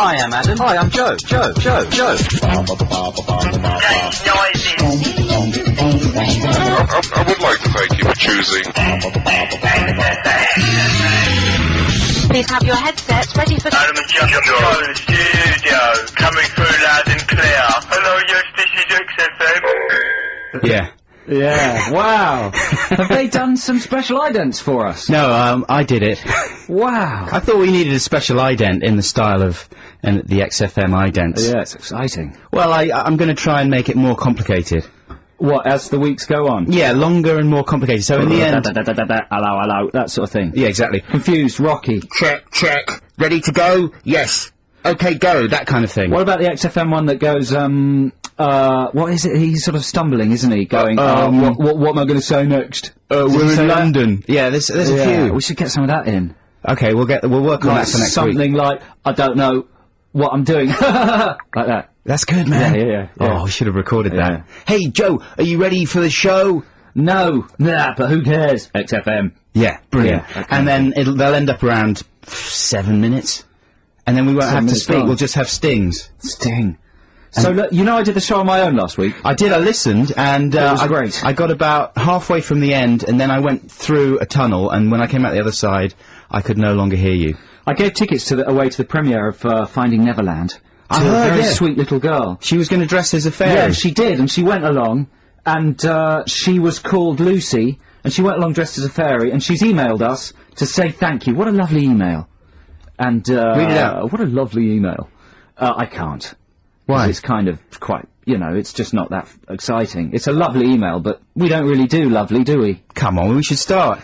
Hi, I'm Adam. Hi, I'm Joe. Joe. I would like to thank you for choosing. Please have your headsets ready for... Adam and Joe in the studio, coming through loud and clear. Hello, yes, this is XFM. Yeah. Yeah, wow. Have they done some special idents for us? No, I did it. Wow. I thought we needed a special ident in the style of the XFM idents. Yeah, it's exciting. Well, I'm going to try and make it more complicated. What, as the weeks go on? Yeah, longer and more complicated. So in the end... Hello, that sort of thing. Yeah, exactly. Confused, rocky. Check. Ready to go? Yes. Okay, go. That kind of thing. What about the XFM one that goes, what is it? He's sort of stumbling, isn't he? Going, what am I going to say next? We're in London. That? Yeah, there's a few. We should get some of that in. Okay, we'll work on that for next week. Something like, I don't know what I'm doing. Like that. That's good, man. Yeah. Oh, we should have recorded that. Hey, Joe, are you ready for the show? No. Nah, but who cares? XFM. Yeah, brilliant. Yeah, okay. And then they'll end up around 7 minutes. And then we won't have to speak, we'll just have stings. Sting. So, look, you know I did the show on my own last week? I did, I listened, and it was great. I got about halfway from the end, and then I went through a tunnel, and when I came out the other side, I could no longer hear you. I gave tickets away to the premiere of Finding Neverland. To a very sweet little girl. She was going to dress as a fairy. Yeah, she did, and she went along, and she was called Lucy, and she went along dressed as a fairy, and she's emailed us to say thank you. What a lovely email. And, read it out. What a lovely email. I can't. Why? It's kind of quite, it's just not that exciting. It's a lovely email, but we don't really do lovely, do we? Come on, we should start.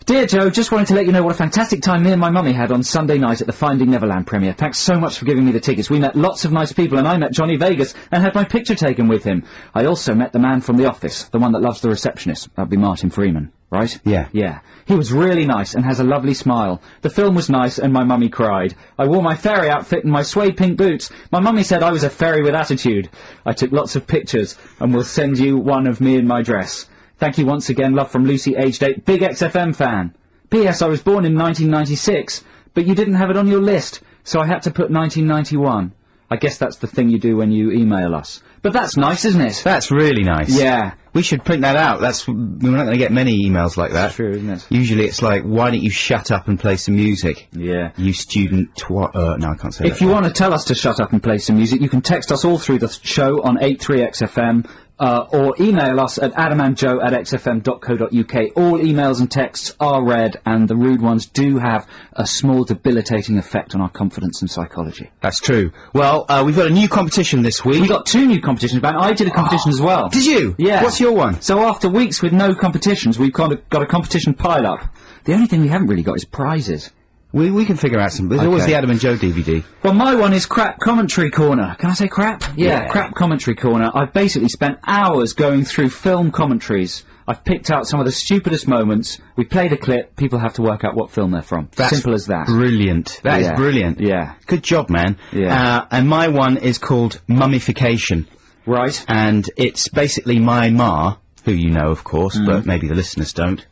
Dear Joe, just wanted to let you know what a fantastic time me and my mummy had on Sunday night at the Finding Neverland premiere. Thanks so much for giving me the tickets. We met lots of nice people, and I met Johnny Vegas and had my picture taken with him. I also met the man from The Office, the one that loves the receptionist. That'd be Martin Freeman, right? Yeah. Yeah. He was really nice and has a lovely smile. The film was nice and my mummy cried. I wore my fairy outfit and my suede pink boots. My mummy said I was a fairy with attitude. I took lots of pictures and will send you one of me in my dress. Thank you once again. Love from Lucy, aged 8. Big XFM fan. P.S. I was born in 1996, but you didn't have it on your list, so I had to put 1991. I guess that's the thing you do when you email us. But that's nice, isn't it? That's really nice. Yeah. We should print that out. We're not going to get many emails like that. That's true, isn't it? Usually it's like, why don't you shut up and play some music? Yeah. You student twat. No, I can't say that. If you want to tell us to shut up and play some music, you can text us all through the show on 83XFM, or email us at adamandjoe@xfm.co.uk. All emails and texts are read, and the rude ones do have a small debilitating effect on our confidence and psychology. That's true. Well, we've got a new competition this week. We got 2 new competitions, Ben. I did a competition as well. Did you? Yeah. What's your one? So after weeks with no competitions, we've kind of got a competition pile-up. The only thing we haven't really got is prizes. We can figure out some. There's always the Adam and Joe DVD. Well, my one is Crap Commentary Corner. Can I say crap? Yeah, Crap Commentary Corner. I've basically spent hours going through film commentaries. I've picked out some of the stupidest moments. We played a clip. People have to work out what film they're from. That's simple as that. Brilliant. That is brilliant. Yeah. Good job, man. Yeah. And my one is called Mummification. Right. And it's basically my ma, who you know, of course, but maybe the listeners don't.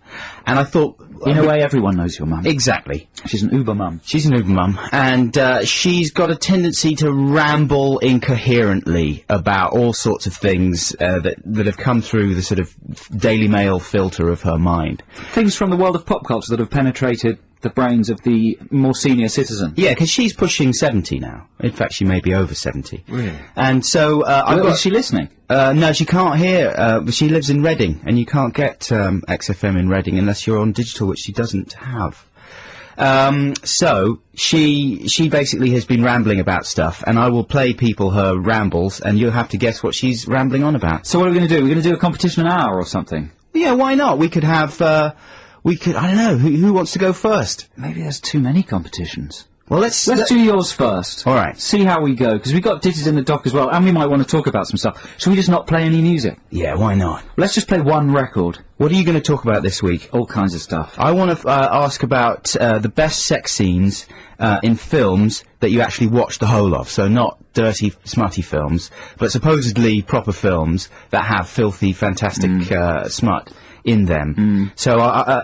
And I thought... In a way, everyone knows your mum. Exactly. She's an uber mum. She's an uber mum. And she's got a tendency to ramble incoherently about all sorts of things that have come through the sort of Daily Mail filter of her mind. Things from the world of pop culture that have penetrated the brains of the more senior citizen. Yeah, because she's pushing 70 now. In fact, she may be over 70. Really? And so... Is she listening? No, she can't hear. She lives in Reading, and you can't get XFM in Reading unless you're on digital, which she doesn't have. So she basically has been rambling about stuff, and I will play people her rambles, and you'll have to guess what she's rambling on about. So what are we going to do? We're going to do a competition an hour or something? Yeah, why not? We could have... I don't know, who wants to go first? Maybe there's too many competitions. Well, let's do yours first. All right. See how we go, because we've got ditties in the dock as well, and we might want to talk about some stuff. Should we just not play any music? Yeah, why not? Let's just play one record. What are you going to talk about this week? All kinds of stuff. I want to ask about the best sex scenes in films that you actually watch the whole of. So not dirty, smutty films, but supposedly proper films that have filthy, fantastic smut in them. So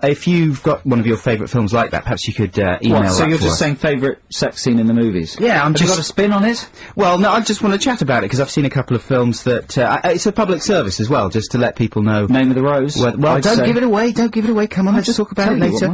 if you've got one of your favourite films like that, perhaps you could email What, so that you're to just us. saying favourite sex scene in the movies? Yeah, I'm Have you just... got a spin on it? Well, no, I just want to chat about it, because I've seen a couple of films that... it's a public service as well, just to let people know... Name of the Rose? Well, I'd don't say. give it away, don't give it away, come on, let's talk about it tell you what later.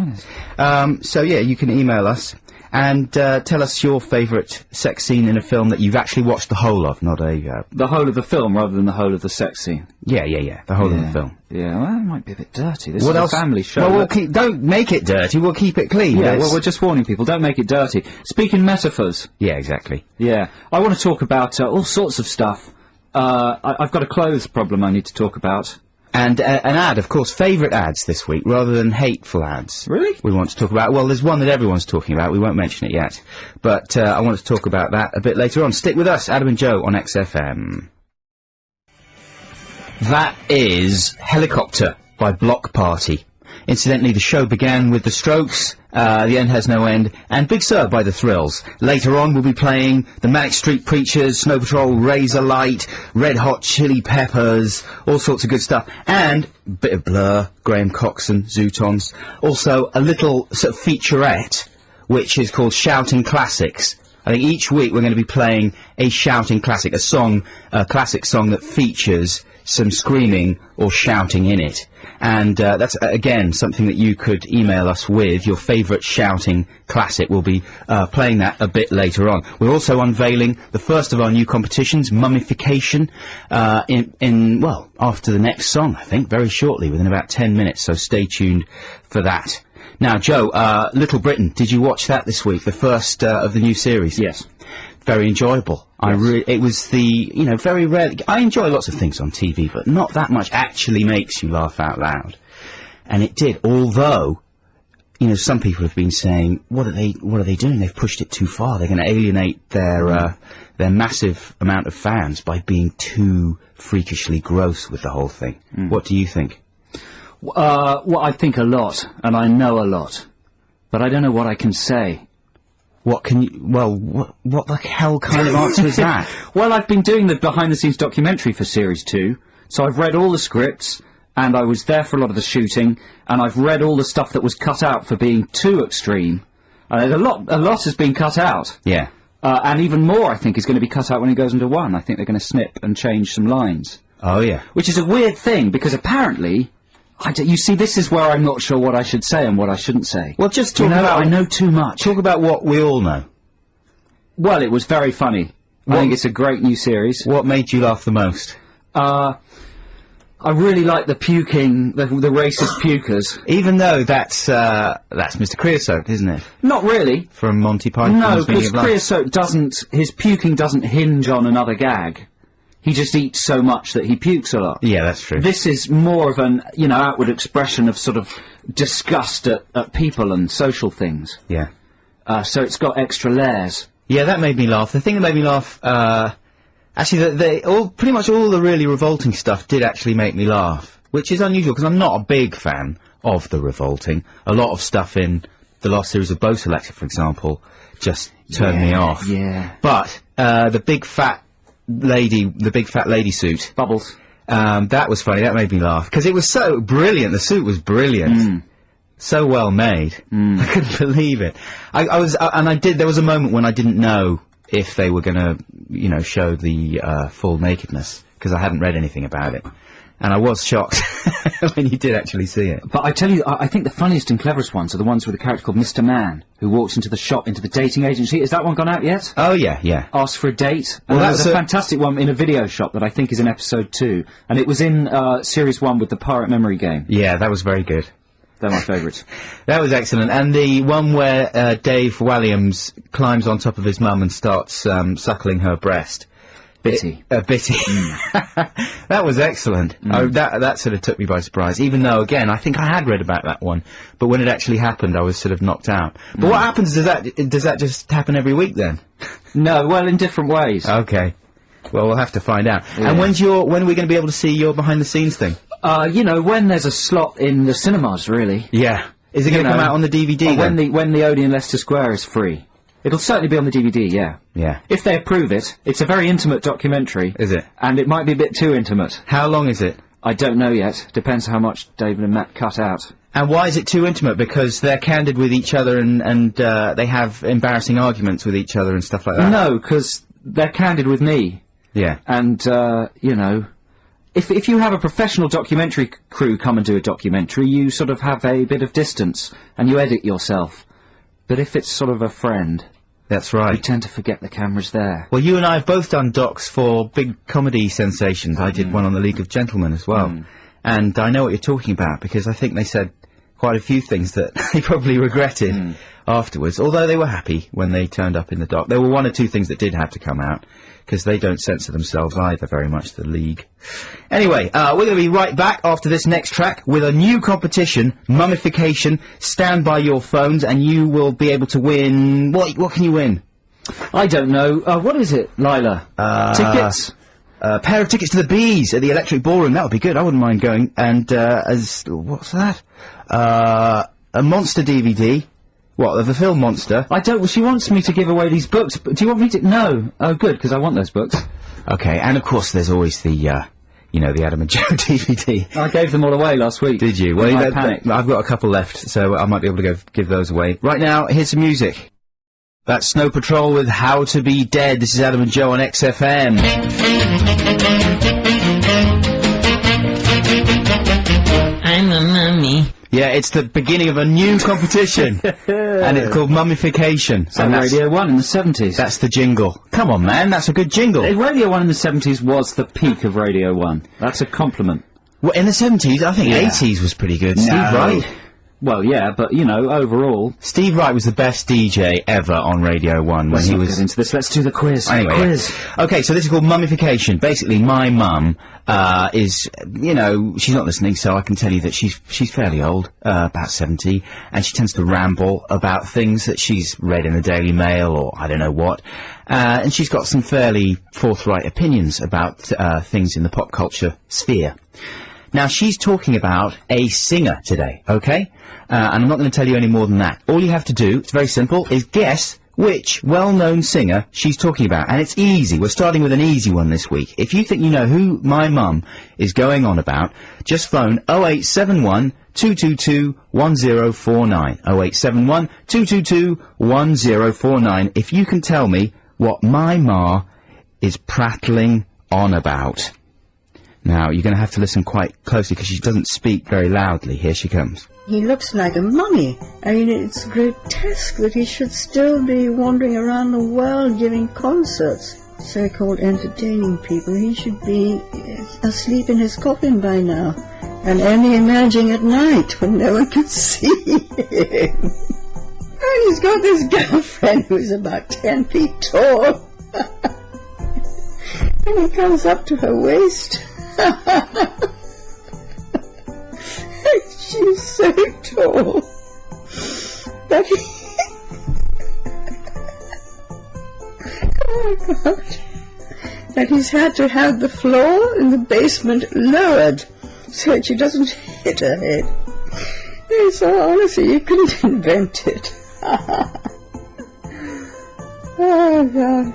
mine is. So yeah, you can email us, and tell us your favourite sex scene in a film that you've actually watched the whole of, not a... The whole of the film rather than the whole of the sex scene. Yeah, the whole of the film. Yeah, well, that might be a bit dirty. This What is else? a family show. Well, don't make it dirty, we'll keep it clean. Yeah, Let's- well, we're just warning people, don't make it dirty. Speaking metaphors, Yeah, exactly. yeah, I want to talk about all sorts of stuff. I've got a clothes problem I need to talk about. And an ad, of course, favourite ads this week, rather than hateful ads. Really? We want to talk about, well, there's one that everyone's talking about, we won't mention it yet. But I want to talk about that a bit later on. Stick with us, Adam and Joe on XFM. That is Helicopter by Block Party. Incidentally, the show began with The Strokes, The End Has No End, and Big Sur by The Thrills. Later on, we'll be playing The Manic Street Preachers, Snow Patrol, Razor Light, Red Hot Chili Peppers, all sorts of good stuff, and a bit of Blur, Graham Coxon, Zootons. Also, a little sort of featurette, which is called Shouting Classics. I think each week we're going to be playing a shouting classic, a classic song that features some screaming or shouting in it. And that's, again, something that you could email us with, your favourite shouting classic. We'll be playing that a bit later on. We're also unveiling the first of our new competitions, Mummification, well, after the next song, I think, very shortly, within about 10 minutes, so stay tuned for that. Now, Joe, Little Britain, did you watch that this week, the first of the new series? Yes. Very enjoyable. It was very rare. I enjoy lots of things on TV, but not that much actually makes you laugh out loud. And it did, although, some people have been saying, what are they doing? They've pushed it too far. They're going to alienate their massive amount of fans by being too freakishly gross with the whole thing. What do you think? Well, I think a lot, and I know a lot, but I don't know what I can say. What the hell kind of answer is that? Well, I've been doing the behind-the-scenes documentary for Series 2, so I've read all the scripts, and I was there for a lot of the shooting, and I've read all the stuff that was cut out for being too extreme. A lot has been cut out. Yeah. And even more, I think, is going to be cut out when it goes into 1. I think they're going to snip and change some lines. Oh, yeah. Which is a weird thing, because apparently... you see, this is where I'm not sure what I should say and what I shouldn't say. Well, just talk about... I know too much. Talk about what we all know. Well, it was very funny. I think it's a great new series. What made you laugh the most? I really like the puking, the racist pukers. Even though that's Mr. Creosote, isn't it? Not really. From Monty Python's No, Meaning because of Life. Creosote his puking doesn't hinge on another gag. He just eats so much that he pukes a lot. Yeah, that's true. This is more of an, outward expression of sort of disgust at people and social things. Yeah. So it's got extra layers. Yeah, that made me laugh. The thing that made me laugh, actually, pretty much all the really revolting stuff did actually make me laugh, which is unusual, because I'm not a big fan of the revolting. A lot of stuff in the last series of Bo Selector, for example, just turned me off. Yeah. But, the big fat lady suit. Bubbles. That was funny, that made me laugh, because it was so brilliant, the suit was brilliant. So well made. I couldn't believe it. There was a moment when I didn't know if they were gonna, show the, full nakedness, because I hadn't read anything about it. And I was shocked when you did actually see it. But I tell you, I think the funniest and cleverest ones are the ones with a character called Mr. Man, who walks into the shop, into the dating agency. Has that one gone out yet? Oh, yeah. Asks for a date. And Well, there's a fantastic one in a video shop that I think is in episode 2. And it was in, series 1 with the Pirate Memory game. Yeah, that was very good. They're my favourites. That was excellent. And the one where, Dave Walliams climbs on top of his mum and starts, suckling her breast. Bitty. Bitty. That was excellent. That sort of took me by surprise, even though, again, I think I had read about that one, but when it actually happened, I was sort of knocked out. But what happens, does that just happen every week then? No, well, in different ways. Okay. Well, we'll have to find out. Yeah. And when are we going to be able to see your behind-the-scenes thing? When there's a slot in the cinemas, really. Yeah. Is it going to come out on the DVD then? When the Odeon Leicester Square is free. It'll certainly be on the DVD, yeah. Yeah. If they approve it. It's a very intimate documentary. Is it? And it might be a bit too intimate. How long is it? I don't know yet. Depends how much David and Matt cut out. And why is it too intimate? Because they're candid with each other and they have embarrassing arguments with each other and stuff like that? No, because they're candid with me. Yeah. And, you know, if you have a professional documentary crew come and do a documentary, you sort of have a bit of distance, and you edit yourself. But if it's sort of a friend... That's right. You tend to forget the camera's there. Well, you and I have both done docs for big comedy sensations. I did one on the League of Gentlemen as well. And I know what you're talking about, because I think they said quite a few things that they probably regretted afterwards, although they were happy when they turned up in the doc. There were one or two things that did have to come out, because they don't censor themselves either very much, the League. Anyway, we're going to be right back after this next track with a new competition, Mummification. Stand by your phones and you will be able to win... What can you win? I don't know. What is it, Lila? Tickets? A pair of tickets to the Bees at the Electric Ballroom. That would be good. I wouldn't mind going. And, what's that? A Monster DVD. What, of the film Monster? I don't... She wants me to give away these books, but do you want me to... No. Oh, good, because I want those books. Okay, and of course there's always the, you know, the Adam and Joe DVD. I gave them all away last week. Did you? Well, panic. I've got a couple left, so I might be able to give those away. Right now, here's some music. That's Snow Patrol with How to Be Dead. This is Adam and Joe on XFM. I'm a mummy. Yeah, it's the beginning of a new competition, and it's called Mummification. And Radio 1 in the 70s. That's the jingle. Come on, man, that's a good jingle. Radio 1 in the 70s was the peak of Radio 1. That's a compliment. Well, in the 70s, I think 80s was pretty good. Steve Wright. Well, yeah, but, you know, overall... Steve Wright was the best DJ ever on Radio 1 when he was... Let's get into this. Let's do the quiz. Anyway, quiz. Okay, so this is called Mummification. Basically, my mum is, you know, she's not listening, so I can tell you that she's fairly old, about 70, and she tends to ramble about things that she's read in the Daily Mail or I don't know what. And she's got some fairly forthright opinions about things in the pop culture sphere. Now, she's talking about a singer today, okay? And I'm not going to tell you any more than that. All you have to do, it's very simple, is guess which well-known singer she's talking about. And it's easy. We're starting with an easy one this week. If you think you know who my mum is going on about, just phone 0871 222 1049. 0871 222 1049 if you can tell me what my ma is prattling on about. Now, you're going to have to listen quite closely because she doesn't speak very loudly. Here she comes. He looks like a mummy. I mean, it's grotesque that he should still be wandering around the world giving concerts, so-called entertaining people. He should be asleep in his coffin by now, and only emerging at night when no one can see him. And he's got this girlfriend who's about 10 feet tall. And he comes up to her waist. She's so tall that he... oh my God. That he's had to have the floor in the basement lowered so that she doesn't hit her head. So honestly, you couldn't invent it. Oh God.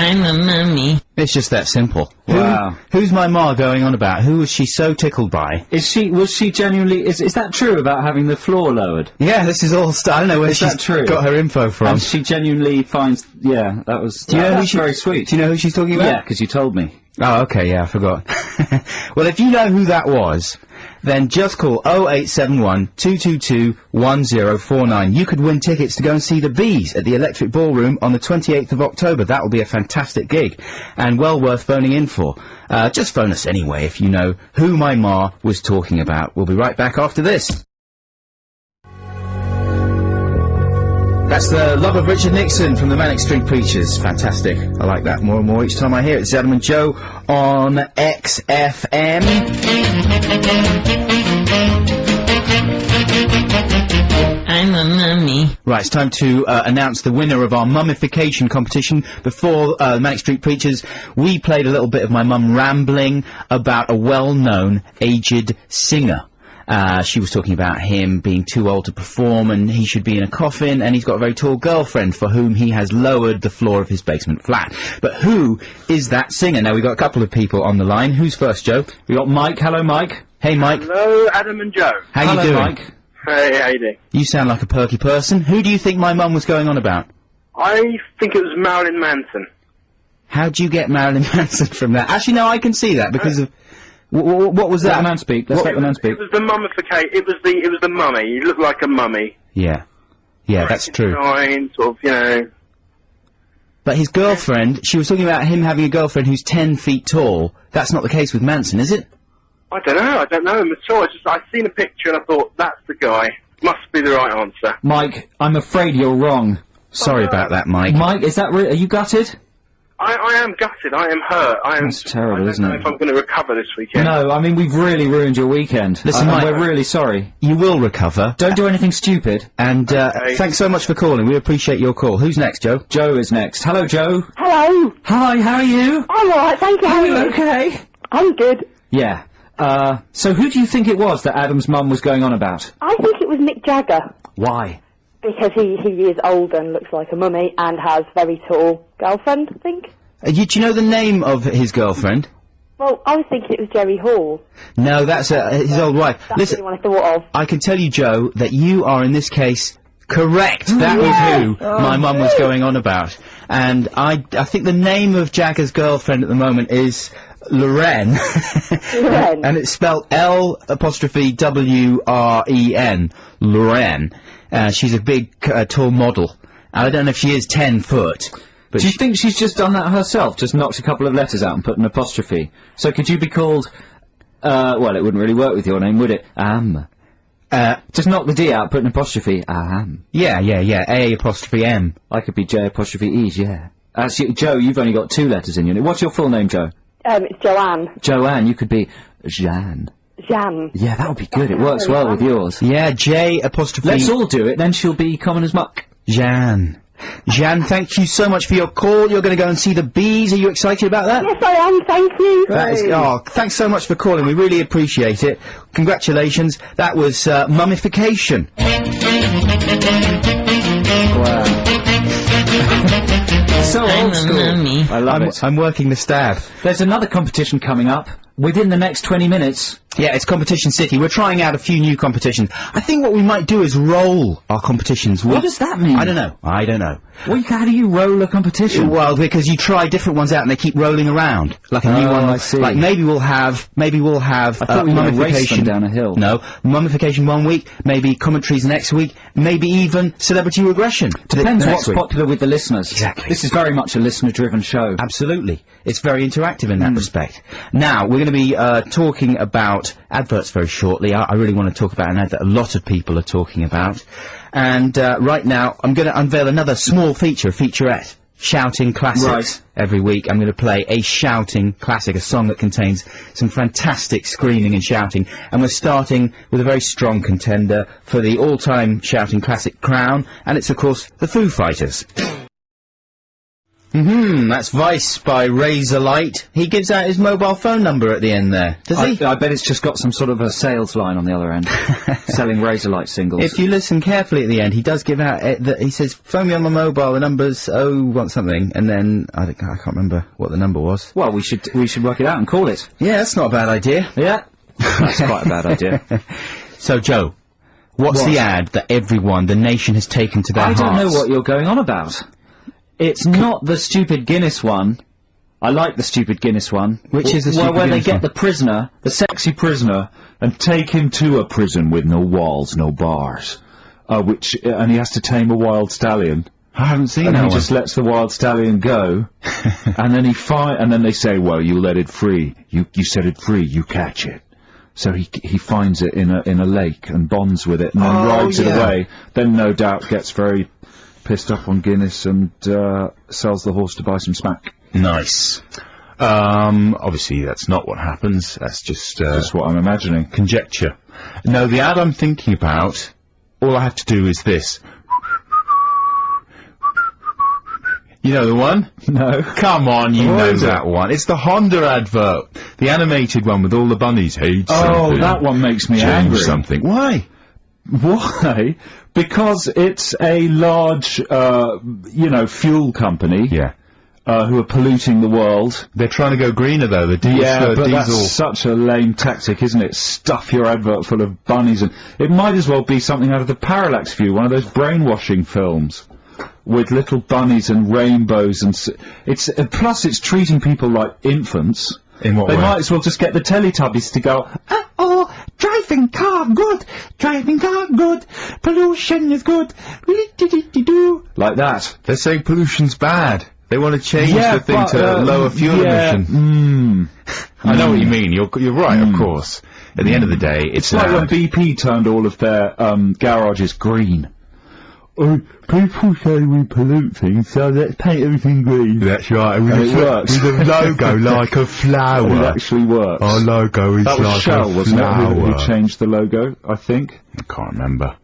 I'm a mummy. It's just that simple. Wow. Who's my ma going on about? Who was she so tickled by? Was she genuinely... Is that true about having the floor lowered? Yeah, this is all... I don't know where she's got her info from. And she genuinely finds... Yeah, that was... Do you know that's very sweet. Do you know who she's talking about? Yeah, because you told me. Oh, okay, yeah, I forgot. Well, if you know who that was, then just call 0871 222 1049. You could win tickets to go and see the Bees at the Electric Ballroom on the 28th of October. That will be a fantastic gig, and well worth phoning in for. Just phone us anyway if you know who my ma was talking about. We'll be right back after this. That's the Love of Richard Nixon from the Manic Street Preachers. Fantastic. I like that more and more each time I hear it. It's Adam and Joe on XFM. I'm a mummy. Right, it's time to announce the winner of our mummification competition. Before Manic Street Preachers, we played a little bit of my mum rambling about a well-known aged singer. She was talking about him being too old to perform and he should be in a coffin, and he's got a very tall girlfriend for whom he has lowered the floor of his basement flat. But who is that singer? Now, we've got a couple of people on the line. Who's first, Joe? We got Mike. Hello, Mike. Hey, Mike. Hello, Adam and Joe. How you doing? Mike. Hey, how you doing? You sound like a perky person. Who do you think my mum was going on about? I think it was Marilyn Manson. How'd you get Marilyn Manson from that? Actually, no, I can see that because of... what was Let that? the man speak. Let's let the man speak. It was the mummification. It was the mummy. He looked like a mummy. Yeah. Yeah, that's true. Sort of, But his girlfriend, she was talking about him having a girlfriend who's 10 feet tall. That's not the case with Manson, is it? I don't know him at all. I've seen a picture and I thought, that's the guy. Must be the right answer. Mike, I'm afraid you're wrong. Sorry about that, Mike. Mike, is that are you gutted? I am gutted. I am hurt. That's terrible, isn't I don't it? know if I'm going to recover this weekend. No, I mean, we've really ruined your weekend. Listen, Mike, we're really sorry. You will recover. Don't do anything stupid. And, thanks so much for calling. We appreciate your call. Who's next, Joe? Joe is next. Hello, Joe. Hello. Hi, how are you? I'm alright, thank you. How are you? Okay. I'm good. Yeah. So who do you think it was that Adam's mum was going on about? I think it was Mick Jagger. Why? Because he is old and looks like a mummy and has very tall girlfriend, I think. Do you know the name of his girlfriend? Well, I was thinking it was Jerry Hall. No, that's his old wife. That's Listen, the one I thought of. I can tell you, Joe, that you are in this case correct. That was who my mum was going on about. And I think the name of Jagger's girlfriend at the moment is Lorraine. Lorraine. And it's spelled L''WREN. Lorraine. She's a big, tall model. I don't know if she is 10 foot. But Do you think she's just done that herself? Just knocked a couple of letters out and put an apostrophe? So could you be called, well, it wouldn't really work with your name, would it? Just knock the D out, put an apostrophe, Yeah, A''M. I could be J''E, yeah. Joe, you've only got 2 letters in your name. What's your full name, Joe? It's Joanne. Joanne, you could be Jeanne. Jan. Yeah, that would be good. It works well with yours. Yeah, J''. Let's all do it, then she'll be common as muck. Jan, thank you so much for your call. You're going to go and see the bees. Are you excited about that? Yes, I am, thank you. Thanks so much for calling. We really appreciate it. Congratulations. That was mummification. Wow. So old school. I love it. I'm working the stab. There's another competition coming up within the next 20 minutes. Yeah, it's Competition City. We're trying out a few new competitions. I think what we might do is roll our competitions. What does that mean? I don't know. Well, how do you roll a competition? Well, because you try different ones out and they keep rolling around. Like a new one. I see. Like maybe we'll have I thought we were gonna race them down a hill. No, mummification one week, maybe commentaries next week, maybe even celebrity regression. Depends the what's next week. popular with the listeners. Exactly. This is very much a listener-driven show. Absolutely. It's very interactive in that respect. Now, we're going to be talking about adverts very shortly. I really want to talk about an ad that a lot of people are talking about. And right now, I'm going to unveil another small feature, a featurette. Shouting classics. Right. Every week I'm going to play a shouting classic, a song that contains some fantastic screaming and shouting. And we're starting with a very strong contender for the all-time shouting classic crown, and it's of course the Foo Fighters. That's Vice by Razorlight. He gives out his mobile phone number at the end there, does he? I bet it's just got some sort of a sales line on the other end, selling Razorlight singles. If you listen carefully at the end, he does give out, he says, phone me on my mobile, the number's, something, and then, I can't remember what the number was. Well, we should work it out and call it. Yeah, that's not a bad idea. Yeah. That's quite a bad idea. So, Joe, what's the ad that everyone, the nation has taken to their hearts? I don't know what you're going on about. It's not the stupid Guinness one. I like the stupid Guinness one. Which is the stupid where they Guinness get one? the prisoner, the sexy prisoner, and take him to a prison with no walls, no bars. And he has to tame a wild stallion. I haven't seen And that he one. just lets the wild stallion go. And then and then they say, well, you let it free. You set it free, you catch it. So he finds it in a lake and bonds with it and then rides it away. Then no doubt gets very pissed off on Guinness and sells the horse to buy some smack. Nice. Obviously that's not what happens. That's just what I'm imagining. conjecture. No, the ad I'm thinking about, all I have to do is this. You know the one? No. Come on, you What know is it? that one. It's the Honda advert. The animated one with all the bunnies. Hate Oh, something. that one makes me Change angry. something. Why? Why? Because it's a large, fuel company. Yeah. Who are polluting the world. They're trying to go greener, though. The diesel. But that's such a lame tactic, isn't it? Stuff your advert full of bunnies, and it might as well be something out of the Parallax View, one of those brainwashing films with little bunnies and rainbows, and plus it's treating people like infants. In what They way? might as well just get the Teletubbies to go, oh, driving car good, pollution is good, like that. They're saying pollution's bad. They want to change the thing to lower fuel emission. I know what you mean. You're right, of course. At the end of the day, it's like when loud. BP turned all of their garages green. Oh, people say we pollute things, so let's paint everything green. That's right. And it works. With a logo like a flower. It actually works. Our logo is That was like Shell, a wasn't it, flower. who changed the logo, I think. I can't remember.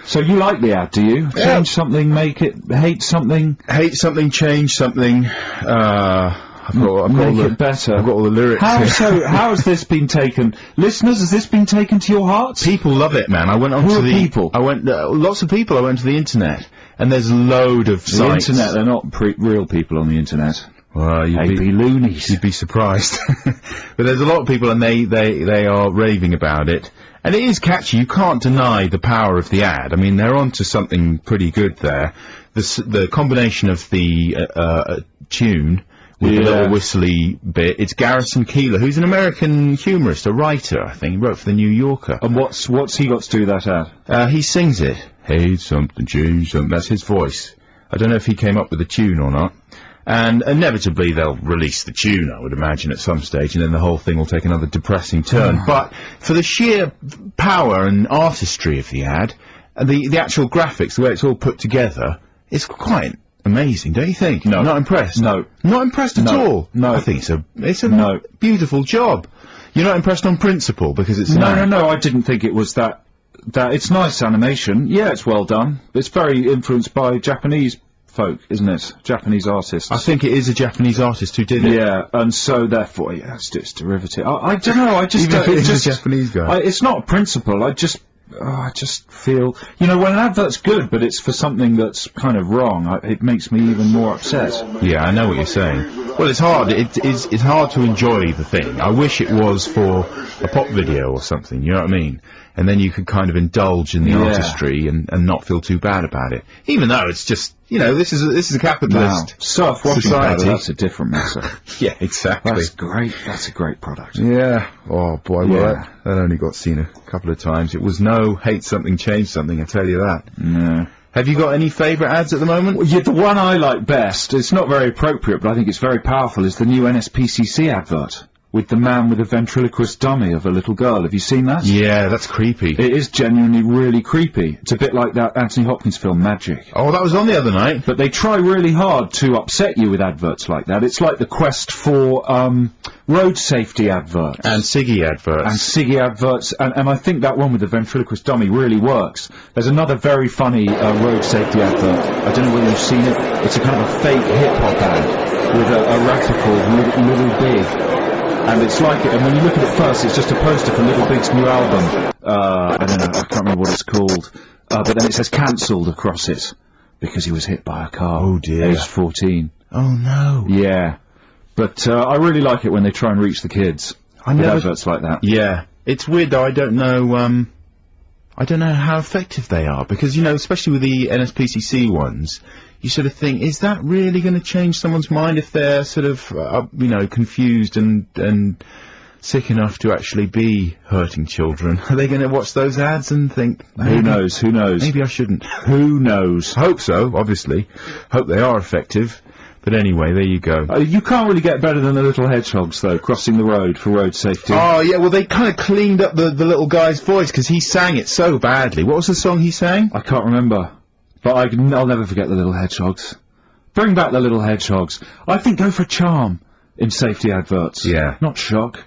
So you like the ad, do you? Yeah. Change something, make it, hate something. Hate something, change something. I've got Make all it better. I've got all the lyrics. How here. how has this been taken? Listeners, has this been taken to your hearts? People love it, man. I went on Who to are the people? I went lots of people. I went to the internet, and there's a load of The sites. internet, they're not real people on the internet. Well, They'd be loonies. You'd be surprised. But there's a lot of people, and they are raving about it. And it is catchy. You can't deny the power of the ad. I mean, they're onto something pretty good there. The combination of the tune with the little whistly bit. It's Garrison Keillor, who's an American humorist, a writer, I think. He wrote for the New Yorker. And what's he got to do with that ad? He sings it. Hate something, change something. That's his voice. I don't know if he came up with the tune or not. And inevitably they'll release the tune, I would imagine, at some stage, and then the whole thing will take another depressing turn. But for the sheer power and artistry of the ad, the actual graphics, the way it's all put together, it's quite amazing, don't you think? No. Not impressed? No. Not impressed at No. all? No. I think it's a beautiful job. You're not impressed on principle because it's an ad? No, I didn't think it was that it's nice animation. Yeah, it's well done. It's very influenced by Japanese folk, isn't it? Japanese artists. I think it is a Japanese artist who did it. Yeah, and so therefore, yeah, it's derivative. I don't know. I just Even if it's it's a just Japanese guy. it's not a principle. I just feel, when an advert's good, but it's for something that's kind of wrong, it makes me even more upset. Yeah, I know what you're saying. Well, it's hard. It's hard to enjoy the thing. I wish it was for a pop video or something. You know what I mean? And then you could kind of indulge in the artistry and not feel too bad about it. Even though it's just, this is a capitalist Self-washing society. powder, that's a different matter. Yeah, exactly. That's great. That's a great product. Yeah. Oh boy, Yeah. well, that only got seen a couple of times. It was no hate something, change something. I tell you that. No. Have you got any favourite ads at the moment? Well, yeah, the one I like best, it's not very appropriate, but I think it's very powerful, is the new NSPCC advert with the man with a ventriloquist dummy of a little girl. Have you seen that? Yeah, that's creepy. It is genuinely really creepy. It's a bit like that Anthony Hopkins film, Magic. Oh, that was on the other night. But they try really hard to upset you with adverts like that. It's like the quest for road safety adverts. And Siggy adverts. And Siggy adverts, and I think that one with the ventriloquist dummy really works. There's another very funny road safety advert. I don't know whether you've seen it. It's a kind of a fake hip-hop ad with a rapper called Little Big. And it's like it, and when you look at it first, it's just a poster for Little Big's new album. I don't know, I can't remember what it's called. But then it says cancelled across it, because he was hit by a car. Oh dear. Aged 14. Oh no. Yeah. But I really like it when they try and reach the kids. With adverts like that. Yeah. It's weird though, I don't know how effective they are, because, especially with the NSPCC ones, you sort of think, is that really going to change someone's mind if they're sort of, confused and sick enough to actually be hurting children? Are they going to watch those ads and think, Who knows? maybe I shouldn't? Who knows? Hope so, obviously. Hope they are effective. But anyway, there you go. You can't really get better than the little hedgehogs, though, crossing the road for road safety. Oh, yeah, well, they kind of cleaned up the little guy's voice, because he sang it so badly. What was the song he sang? I can't remember. But I'll never forget the little hedgehogs. Bring back the little hedgehogs. I think go for charm in safety adverts. Yeah. Not shock.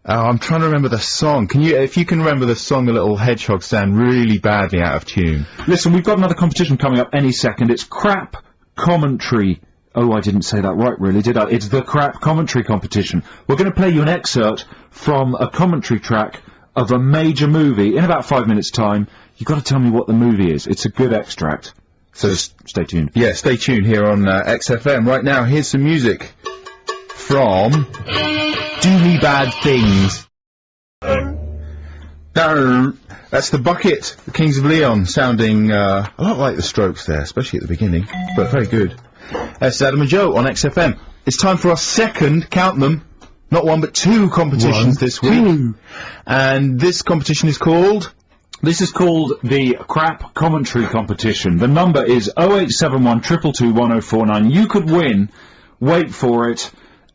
Oh, I'm trying to remember the song. If you can remember the song, the little hedgehogs sound really badly out of tune. Listen, we've got another competition coming up any second. It's crap commentary Oh, I didn't say that right, really, did I? It's the crap commentary competition. We're going to play you an excerpt from a commentary track of a major movie in about 5 minutes' time. You've got to tell me what the movie is. It's a good extract. So stay tuned. Yeah, stay tuned here on XFM. Right now, here's some music from Do Me Bad Things. That's the Bucket, the Kings of Leon, sounding a lot like the Strokes there, especially at the beginning, but very good. That's Adam and Joe on XFM. It's time for our second, count them, not one but two competitions this week. And this competition is called... This is called the crap commentary competition. The number is 0871 222 1049. You could win, wait for it,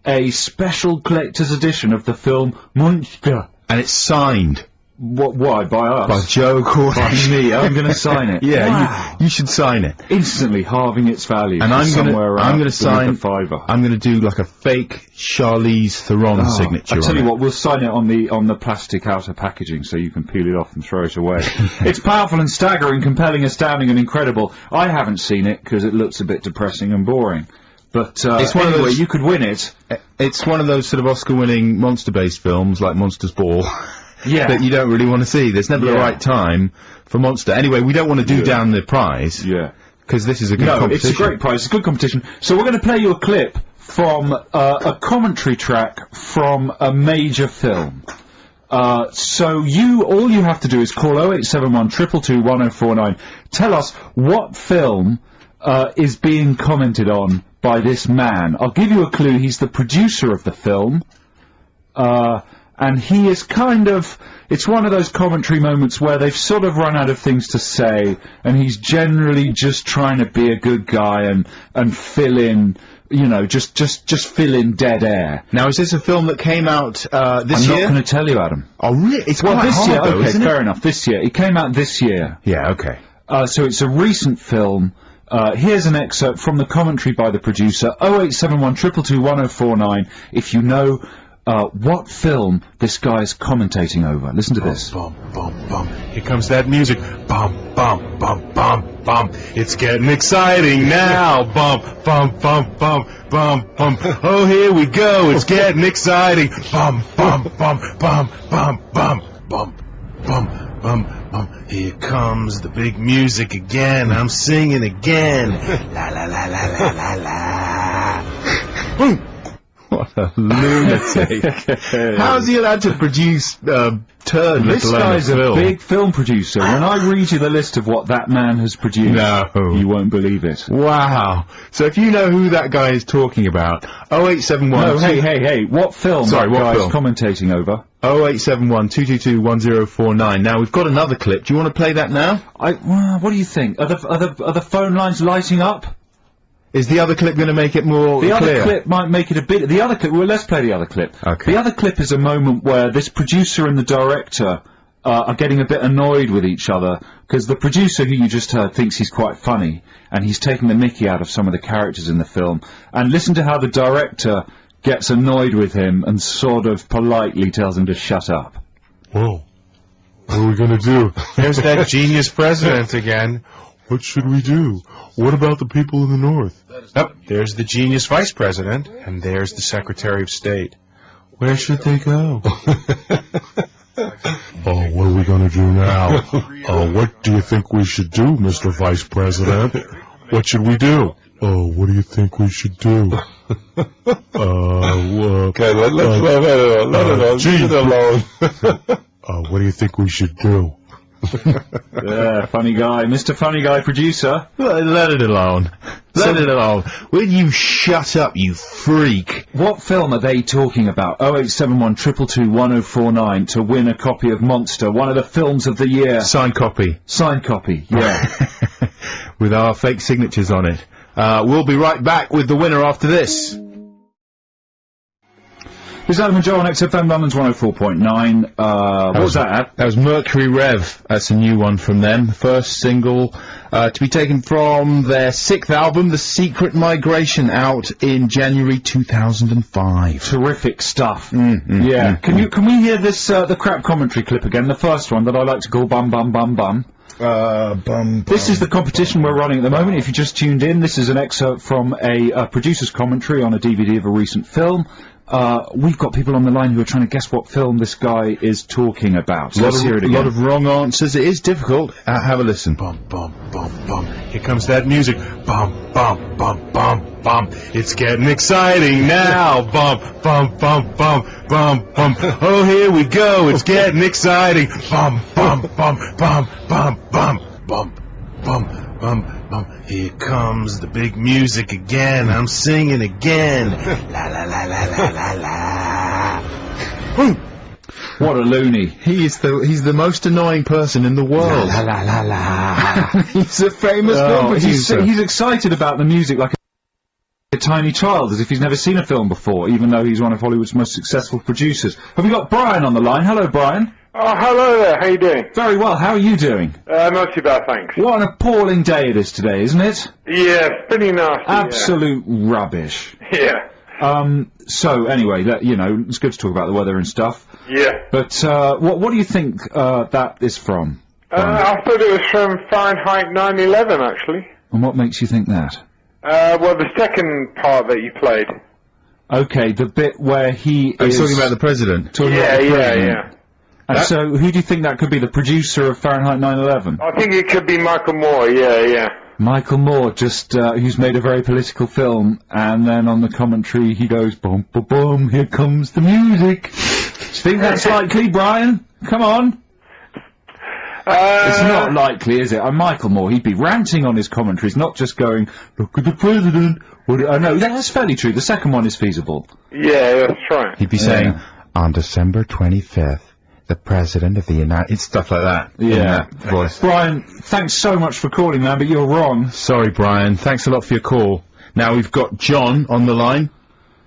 a special collector's edition of the film Monster. And it's signed. Why? By us? By Joe Cornish. By me. I'm going to sign it. Yeah, wow. you should sign it. Instantly halving its value. And I'm going to sign. $5. I'm going to do like a fake Charlize Theron signature. I tell you what, we'll sign it on the plastic outer packaging so you can peel it off and throw it away. It's powerful and staggering, compelling, astounding, and incredible. I haven't seen it because it looks a bit depressing and boring. But it's one of those, you could win it. It's one of those sort of Oscar-winning monster-based films like Monsters Ball. Yeah. That you don't really want to see. There's never the right time for Monster. Anyway, we don't want to do down the prize. Yeah. Because this is a good competition. It's a great prize. It's a good competition. So we're going to play you a clip from a commentary track from a major film. So all you have to do is call 0871 222 1049. Tell us what film is being commented on by this man. I'll give you a clue. He's the producer of the film. And he is it's one of those commentary moments where they've sort of run out of things to say, and he's generally just trying to be a good guy and fill in, just fill in dead air. Now, is this a film that came out this year? I'm not going to tell you, Adam. Oh, really? It's well, quite this hard, year. though, Okay, isn't fair it? enough. This year, it came out this year. Yeah. Okay. So it's a recent film. Here's an excerpt from the commentary by the producer. 0871 222 1049. If you know what film this guy is commentating over. Listen to this. Bum, bum, bum. Here comes that music. Bum, bum, bum, bum, bum. It's getting exciting now. Bum, bum, bum, bum, bum, bum. Oh, here we go. It's getting exciting. Bum, bum, bum, bum, bum, bum, bum, bum, bum, bum. Here comes the big music again. I'm singing again. La, la, la, la, la, la, la. What a lunatic. How is he allowed to produce turd, This let alone guy's a a film? big film producer. When I read you the list of what that man has produced, you won't believe it. Wow. So if you know who that guy is talking about, 0871... No, hey, what film Sorry, that what guy film? is commentating over? 0871 222 1049. Now, we've got another clip. Do you want to play that now? What do you think? Are the phone lines lighting up? Is the other clip going to make it more The clear? other clip might make it a bit... The other clip... Well, let's play the other clip. Okay. The other clip is a moment where this producer and the director are getting a bit annoyed with each other, because the producer who you just heard thinks he's quite funny, and he's taking the mickey out of some of the characters in the film. And listen to how the director gets annoyed with him and sort of politely tells him to shut up. Whoa. What are we gonna do? There's that genius president again. What should we do? What about the people in the North? Oh, there's the genius vice president, and there's the Secretary of State. Where should they go? Oh, what are we going to do now? What do you think we should do, Mr. Vice President? What should we do? Oh, what do you think we should do? Okay, let it alone. What do you think we should do? Yeah, funny guy. Mr. Funny Guy producer. Let it alone. Let it alone. Will you shut up, you freak? What film are they talking about? 0871 222 1049 to win a copy of Monster, one of the films of the year. Signed copy. Signed copy, yeah. With our fake signatures on it. We'll be right back with the winner after this. This is Adam and Joe on XFM London's 104.9. What was that, Ad? That was Mercury Rev. That's a new one from them. The first single to be taken from their 6th album, The Secret Migration, out in January 2005. Terrific stuff. Can we hear this, the crap commentary clip again? The first one that I like to call Bum Bum Bum Bum. This is the competition we're running at the moment. If you just tuned in, this is an excerpt from a producer's commentary on a DVD of a recent film. We've got people on the line who are trying to guess what film this guy is talking about. So let's hear it again. A lot of wrong answers. It is difficult. Have a listen. Bum, bum, bum, bum. Here comes that music. Bum, bum, bum, bum, bum. It's getting exciting now. Bum, bum, bum, bum, bum, bum. Oh, here we go. It's getting exciting. Bum, bum, bum, bum, bum, bum, bum, bum, bum, bum. Here comes the big music again. I'm singing again. La la la la la la la. What a loony. He's the most annoying person in the world. La la la la. He's a famous film producer. He's excited about the music like a tiny child, as if he's never seen a film before, even though he's one of Hollywood's most successful producers. Have we got Brian on the line? Hello, Brian. Oh, hello there. How you doing? Very well. How are you doing? Not too bad, thanks. What an appalling day it is today, isn't it? Yeah, pretty nasty. Absolute rubbish. Yeah. So anyway, it's good to talk about the weather and stuff. Yeah. But what do you think that is from? I thought it was from Fahrenheit 9/11, actually. And what makes you think that? Well, the second part that you played. Okay, the bit where he is talking about the president. Yeah. And so, who do you think that could be? The producer of Fahrenheit 9/11? I think it could be Michael Moore. Yeah. Michael Moore, who's made a very political film, and then on the commentary he goes, "Boom, boom, boom! Here comes the music." Do you think that's likely, Brian? Come on. It's not likely, is it? Michael Moore, he'd be ranting on his commentaries, not just going, "Look at the president." No, that's fairly true. The second one is feasible. Yeah, that's right. He'd be saying, "On December 25th, the President of the United..." Stuff like that. Yeah. Voice. Brian, thanks so much for calling, man, but you're wrong. Sorry, Brian. Thanks a lot for your call. Now we've got John on the line.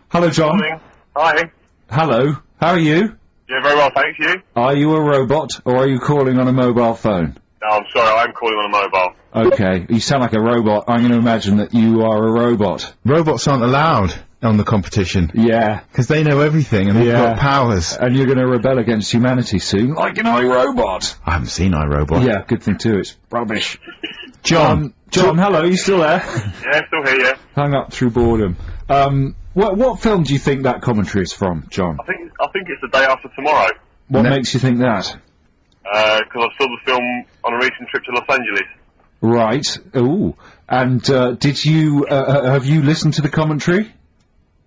Hello, John. Morning. Hi. Hello. How are you? Yeah, very well, thanks. You? Are you a robot, or are you calling on a mobile phone? No, I'm sorry, I'm calling on a mobile. Okay, you sound like a robot. I'm going to imagine that you are a robot. Robots aren't allowed on the competition. Yeah. Because they know everything and they've got powers. And you're going to rebel against humanity soon, like an iRobot. I haven't seen iRobot. Yeah, good thing too, it's rubbish. John, hello, you still there? Yeah, still here, yeah. Hung up through boredom. What film do you think that commentary is from, John? I think it's The Day After Tomorrow. What makes you think that? Because I saw the film on a recent trip to Los Angeles. Right. Ooh. And did you have you listened to the commentary?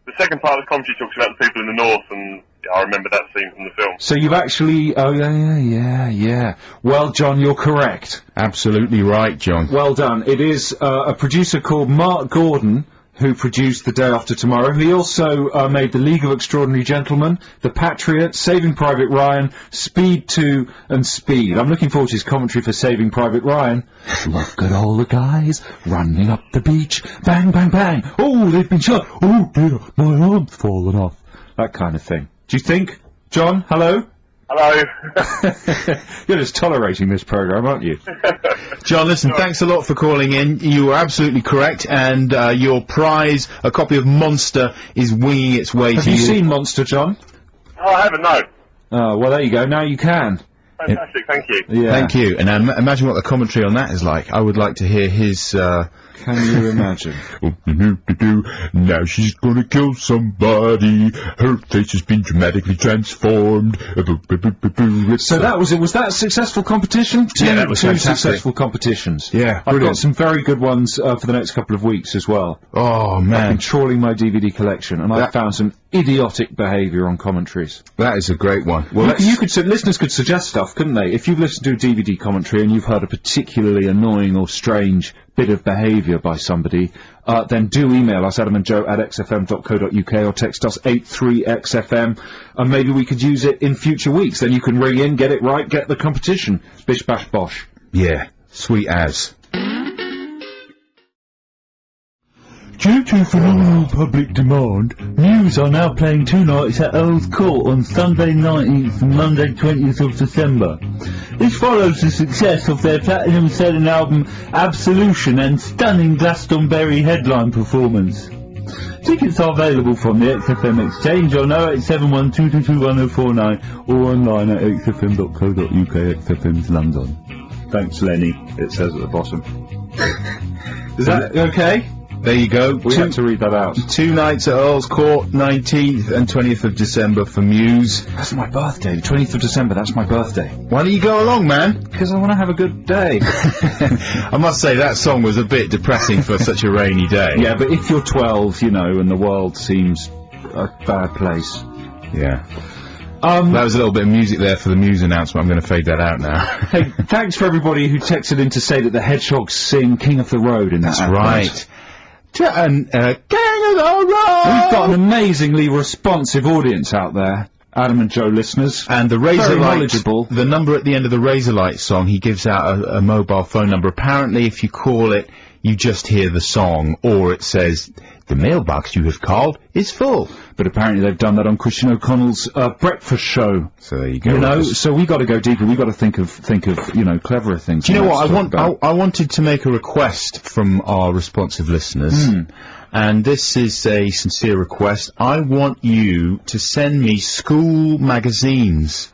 The second part of the commentary talks about the people in the north, and I remember that scene from the film. So you've actually... Oh, yeah. Well, John, you're correct. Absolutely right, John. Well done. It is a producer called Mark Gordon who produced The Day After Tomorrow. He also made The League of Extraordinary Gentlemen, The Patriot, Saving Private Ryan, Speed 2, and Speed. I'm looking forward to his commentary for Saving Private Ryan. Look at all the guys running up the beach. Bang, bang, bang. Oh, they've been shot. Oh, dear, my arm's fallen off. That kind of thing. Do you think? John, hello? Hello. You're just tolerating this programme, aren't you? John, listen, thanks a lot for calling in. You were absolutely correct, and your prize, a copy of Monster, is winging its way to you. Have you seen Monster, John? Oh, I haven't, no. Oh, well, there you go. Now you can. Fantastic, thank you. Yeah. Thank you. And imagine what the commentary on that is like. I would like to hear his... Can you imagine? Now she's gonna kill somebody. Her face has been dramatically transformed. So that was it. Was that a successful competition? That was two fantastic. Successful competitions. Yeah, I've got brilliant. some very good ones for the next couple of weeks as well. Oh, I've man. been trawling my DVD collection, and I've found some idiotic behaviour on commentaries. That is a great one. Well, listeners could suggest stuff, couldn't they? If you've listened to a DVD commentary and you've heard a particularly annoying or strange bit of behaviour by somebody, then do email us, Adam and Joe at xfm.co.uk, or text us 83XFM, and maybe we could use it in future weeks. Then you can ring in, get it right, get the competition. Bish bash bosh. Yeah, sweet as. Due to phenomenal public demand, Muse are now playing 2 nights at Earl's Court on Sunday 19th and Monday 20th of December. This follows the success of their platinum-selling album Absolution and stunning Glastonbury headline performance. Tickets are available from the XFM Exchange on 0871 222 1049 or online at xfm.co.uk. XFM's London. Thanks, Lenny, it says at the bottom. Is that okay? There you go. We had to read that out. 2 nights at Earl's Court, 19th and 20th of December for Muse. That's my birthday, the 20th of December, that's my birthday. Why don't you go along, man? Because I want to have a good day. I must say, that song was a bit depressing for such a rainy day. Yeah, but if you're 12, you know, and the world seems a bad place. Yeah. That was a little bit of music there for the Muse announcement. I'm going to fade that out now. Hey, thanks for everybody who texted in to say that the Hedgehogs sing King of the Road in that. That's right. And, King of the Road! We've got an amazingly responsive audience out there. Adam and Joe listeners. And the Very Razorlight, knowledgeable. the number at the end of the Razorlight song, he gives out a mobile phone number. Apparently, if you call it, you just hear the song, or it says, the mailbox you have called is full. But apparently they've done that on Christian O'Connell's breakfast show. So there you go. You know, so we got to go deeper. We got to think of you know, cleverer things. Do you know what? I wanted to make a request from our responsive listeners. And this is a sincere request. I want you to send me school magazines,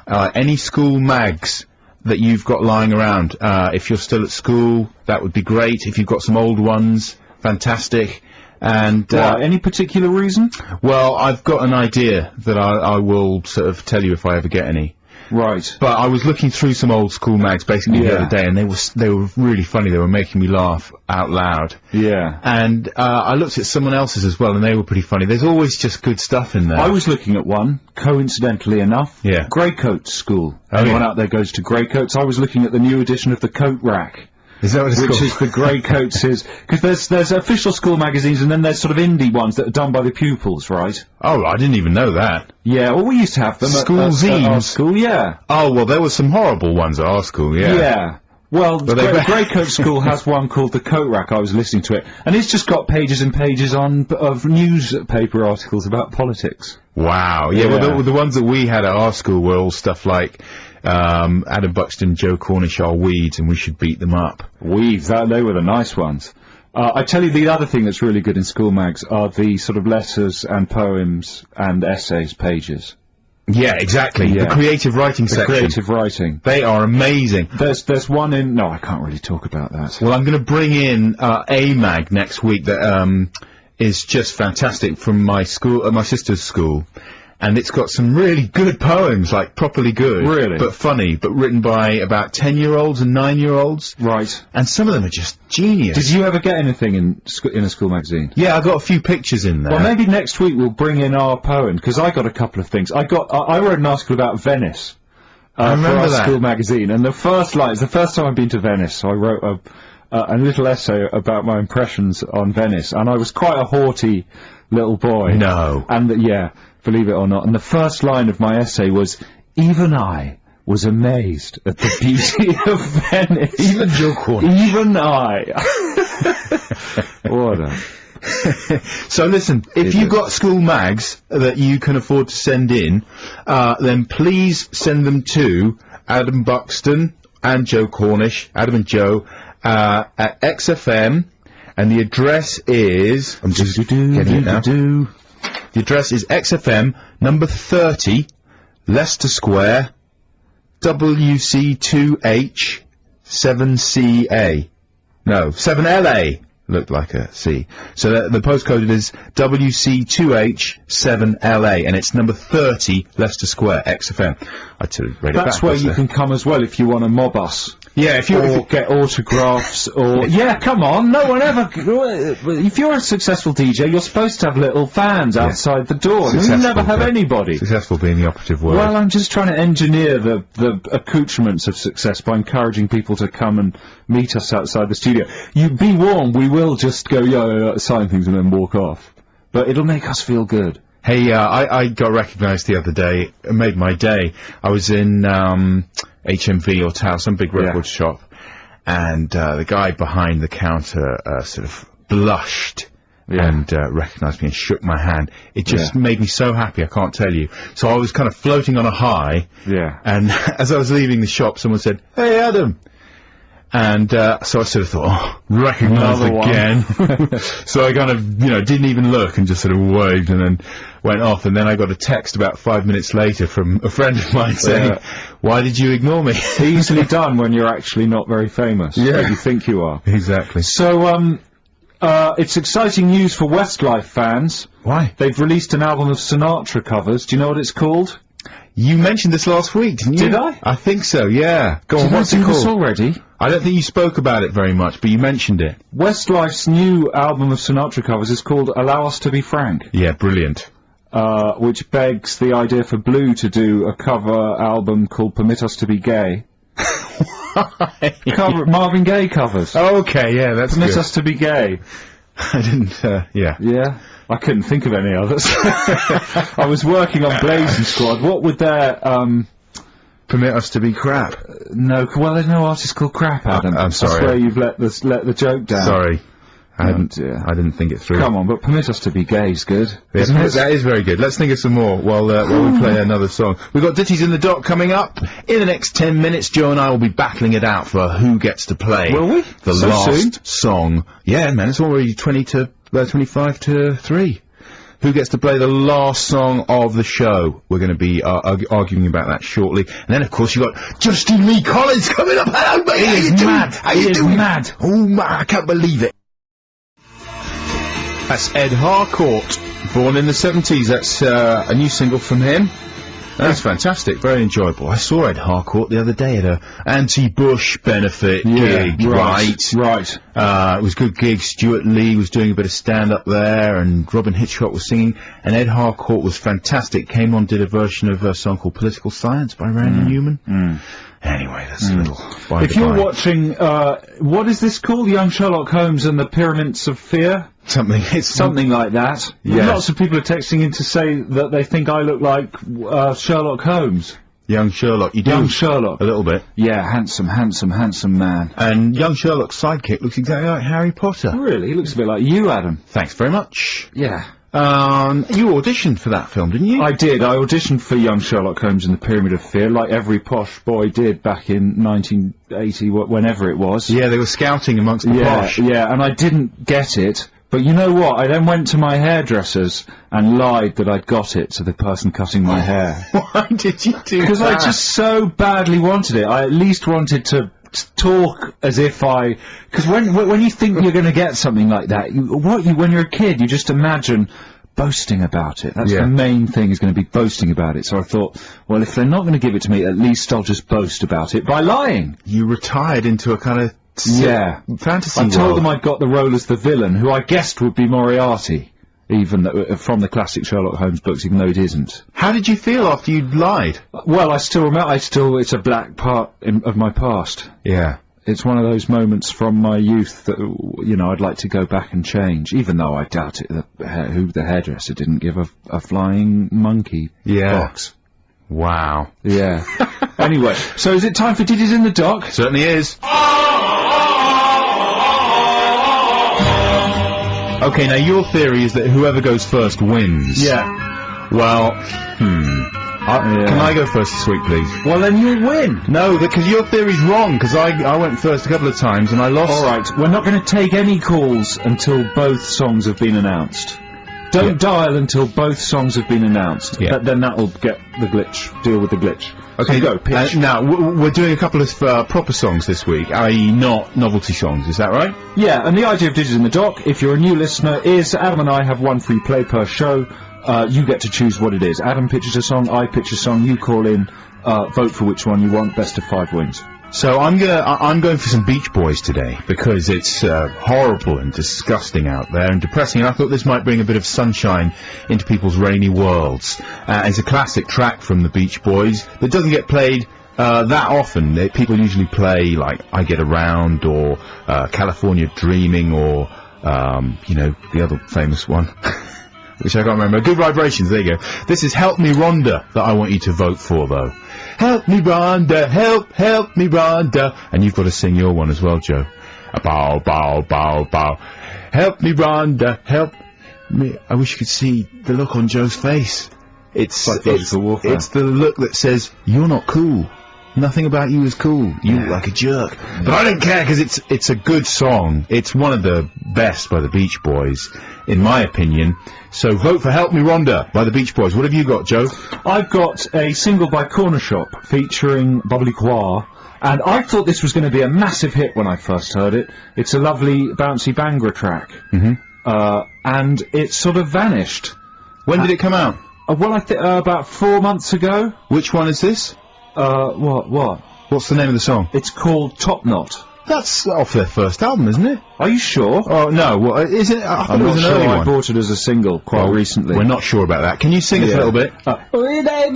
any school mags that you've got lying around. If you're still at school, that would be great. If you've got some old ones, fantastic. And any particular reason? Well, I've got an idea that I will sort of tell you if I ever get any. Right. But I was looking through some old school mags basically the other day, and they were really funny. They were making me laugh out loud. Yeah. And I looked at someone else's as well, and they were pretty funny. There's always just good stuff in there. I was looking at one, coincidentally enough. Yeah. Greycoat School. Oh, Anyone yeah. out there goes to Greycoats? I was looking at the new edition of the Coat Rack. Is that what it's which called? is the Greycoats because there's official school magazines and then there's sort of indie ones that are done by the pupils, right? Oh, I didn't even know that. Yeah, well, we used to have them School at our zines? school, yeah. Oh, well, there were some horrible ones at our school, yeah. Yeah. Well, Greycoat School has one called the Coat Rack. I was listening to it, and it's just got pages and pages of newspaper articles about politics. Wow. Yeah, well, the ones that we had at our school were all stuff like Adam Buxton, Joe Cornish are weeds, and we should beat them up. Weeds, they were the nice ones. I tell you, the other thing that's really good in school mags are the sort of letters and poems and essays pages. Yeah, exactly. Yeah. The creative writing section. Creative writing. They are amazing. There's one in... No, I can't really talk about that. Well, I'm going to bring in a mag next week that is just fantastic from my school, my sister's school. And it's got some really good poems, like properly good. Really? But funny, but written by about 10-year-olds and 9-year-olds. Right. And some of them are just genius. Did you ever get anything in a school magazine? Yeah, I got a few pictures in there. Well, maybe next week we'll bring in our poem, because I got a couple of things. I wrote an article about Venice. I remember for our that. school magazine, and the first line, it's the first time I've been to Venice, so I wrote a little essay about my impressions on Venice, and I was quite a haughty little boy. No. And, yeah, believe it or not, and the first line of my essay was, even I was amazed at the beauty of Venice. Even Joe Cornish. Even I. What a... So listen, if you've got school mags that you can afford to send in, then please send them to Adam Buxton and Joe Cornish, Adam and Joe, at XFM, and the address is... I'm just getting it now. The address is XFM, number 30, Leicester Square, WC2H, 7CA. No, 7LA. Looked like a C. So the postcode is WC2H7LA, and it's number 30, Leicester Square, XFM. I read it back. That's where you can come as well if you want to mob us. Yeah, if you get autographs, or yeah, come on, no one ever. If you're a successful DJ, you're supposed to have little fans outside the door. You never have anybody. Successful being the operative word. Well, I'm just trying to engineer the accoutrements of success by encouraging people to come and meet us outside the studio. You be warned, we will just go sign things and then walk off, but it'll make us feel good. Hey, I got recognised the other day. It made my day. I was in HMV or Tao, some big record shop, and the guy behind the counter sort of blushed and recognised me and shook my hand. It just made me so happy, I can't tell you. So I was kind of floating on a high, and as I was leaving the shop, someone said, "Hey, Adam." And so I sort of thought, oh, recognised again. So I kind of, didn't even look and just sort of waved and then went off. And then I got a text about 5 minutes later from a friend of mine saying, why did you ignore me? Easily done when you're actually not very famous. Yeah. But you think you are. Exactly. So, it's exciting news for Westlife fans. Why? They've released an album of Sinatra covers. Do you know what it's called? You mentioned this last week, didn't you? Did I? I think so, yeah. Go on, Did what's I it do called? this already? I don't think you spoke about it very much, but you mentioned it. Westlife's new album of Sinatra covers is called Allow Us to Be Frank. Yeah, brilliant. Which begs the idea for Blue to do a cover album called Permit Us to Be Gay. Marvin Gaye covers. Oh, okay, yeah, that's Permit good. Us to Be Gay. I didn't, yeah. Yeah? I couldn't think of any others. I was working on Blazing Squad. What would their, Permit Us to Be Crap? No, well, there's no artist called Crap, Adam. I'm sorry. I swear you've let the joke down. Sorry. I didn't think it through. Come on, but Permit Us to Be Gay is good. Isn't it? That is very good. Let's think of some more while we play another song. We've got Ditties in the Dock coming up. In the next 10 minutes, Joe and I will be battling it out for who gets to play. Will we? The So last soon? song. Yeah, man, it's already 25 to 3. Who gets to play the last song of the show? We're going to be arguing about that shortly. And then, of course, you've got Justin Lee Collins coming up. Hello, mate. He is mad. How you doing? Mad. Oh, man, I can't believe it. That's Ed Harcourt, born in the 70s. That's a new single from him. That's fantastic, very enjoyable. I saw Ed Harcourt the other day at a anti-Bush benefit gig, right? It was a good gig. Stuart Lee was doing a bit of stand-up there, and Robin Hitchcock was singing, and Ed Harcourt was fantastic. Came on, did a version of a song called Political Science by Randy Newman. Anyway, that's a little If you're watching, what is this called? Young Sherlock Holmes and the Pyramids of Fear? It's something like that. Yeah. Lots of people are texting in to say that they think I look like Sherlock Holmes. Young Sherlock, you do? Young Sherlock. A little bit. Yeah, handsome man. And young Sherlock's sidekick looks exactly like Harry Potter. Really? He looks a bit like you, Adam. Thanks very much. Yeah. You auditioned for that film, didn't you? I did. I auditioned for Young Sherlock Holmes and the Pyramid of Fear, like every posh boy did back in 1980, whenever it was. Yeah, they were scouting amongst the posh. Yeah, and I didn't get it. But you know what? I then went to my hairdressers and lied that I'd got it to the person cutting my hair. Why did you do that? Because I just so badly wanted it. I at least wanted to talk as if because when you think you're going to get something like that, when you're a kid, you just imagine boasting about it. That's the main thing, is going to be boasting about it. So I thought, well, if they're not going to give it to me, at least I'll just boast about it by lying. You retired into a kind of fantasy I told world. them I'd got the role as the villain, who I guessed would be Moriarty, even though, from the classic Sherlock Holmes books, even though it isn't. How did you feel after you'd lied? Well, I still remember. It's a black part of my past. Yeah. It's one of those moments from my youth that, I'd like to go back and change, even though I doubt it that who the hairdresser didn't give a flying monkey box. Wow. Yeah. Anyway, so is it time for Ditties in the Dock? Certainly is. Okay, now your theory is that whoever goes first wins. Yeah. Well, Can I go first this week, please? Well, then you'll win. No, because your theory's wrong, because I went first a couple of times and I lost. Alright, we're not going to take any calls until both songs have been announced. Don't dial until both songs have been announced. Yeah. Then that'll get the glitch, deal with the glitch. Okay, so go, pitch. Now, we're doing a couple of proper songs this week, i.e. not novelty songs, is that right? Yeah, and the idea of Ditties in the Dock, if you're a new listener, is Adam and I have one free play per show. You get to choose what it is. Adam pitches a song, I pitch a song, you call in, vote for which one you want, best of 5 wins. So I'm going for some Beach Boys today, because it's horrible and disgusting out there and depressing, and I thought this might bring a bit of sunshine into people's rainy worlds. It's a classic track from the Beach Boys that doesn't get played that often. People usually play, like, I Get Around, or California Dreaming, or, the other famous one. Which I can't remember. Good Vibrations, there you go. This is Help Me Rhonda that I want you to vote for, though. Help me Rhonda, help me Rhonda. And you've got to sing your one as well, Joe. Bow, bow, bow, bow. Help me Rhonda, help me. I wish you could see the look on Joe's face. It's like the look that says, you're not cool. Nothing about you is cool. You look like a jerk. But I don't care, because it's a good song. It's one of the best by the Beach Boys, in my opinion. So vote for Help Me Rhonda by the Beach Boys. What have you got, Joe? I've got a single by Corner Shop featuring Bubbly Qua, and I thought this was going to be a massive hit when I first heard it. It's a lovely bouncy Bangra track. And it sort of vanished. When did it come out? Well, I think about 4 months ago. Which one is this? What? What's the name of the song? It's called Top Knot. That's off their first album, isn't it? Are you sure? Oh, no. Well, is it? I thought I'm it not was an sure. early I one. bought it as a single quite recently. We're not sure about that. Can you sing us a little bit? Yeah, but I'm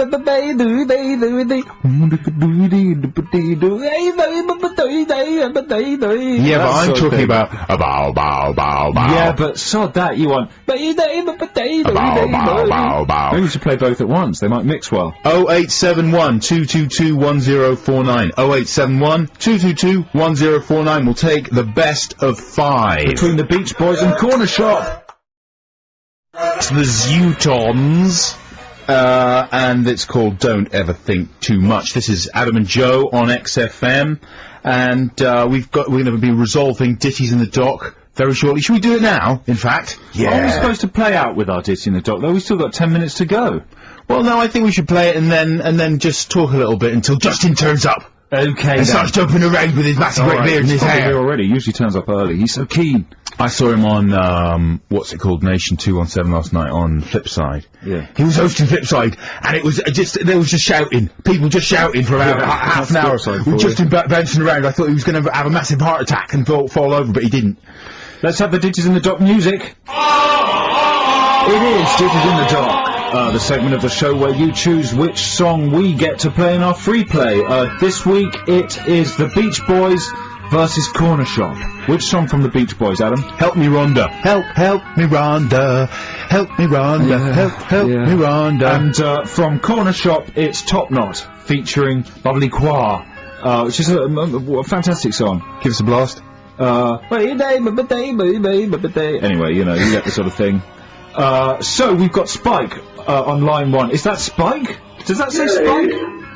talking about a bow, bow, bow, bow. Yeah, but sod that, you want. Bow, bow, bow, bow. Maybe we should play both at once. They might mix well. 0871 222 1049. 0871 222 1049. We'll take the best of 5. Between the Beach Boys and Corner Shop. It's the Zootons. And it's called Don't Ever Think Too Much. This is Adam and Joe on XFM. And, we're going to be resolving Ditties in the Dock very shortly. Should we do it now, in fact? Yeah. Are we supposed to play out with our Ditty in the Dock, though? We've still got 10 minutes to go. Well, no, I think we should play it and then just talk a little bit until Justin turns up. Okay, and starts jumping around with his massive great beard and his hair. Here already. He usually turns up early. He's so keen. I saw him on, what's it called, Nation 217 last night on Flipside. Yeah. He was hosting Flipside, and it was there was just shouting. People just shouting for about half an hour. Justin bouncing around. I thought he was going to have a massive heart attack and fall over, but he didn't. Let's have the Ditties in the Dock music. It is Ditties in the Dock. The segment of the show where you choose which song we get to play in our free play. This week it is the Beach Boys versus Corner Shop. Which song from the Beach Boys, Adam? Help Me Rhonda. Help me Rhonda. Help me Rhonda. Help me Rhonda. And from Corner Shop it's Top Knot featuring Bubbly Qua, which is a fantastic song. Give us a blast. Anyway, you know, you get the sort of thing. So we've got Spike on line 1. Is that Spike? Does that say Spike?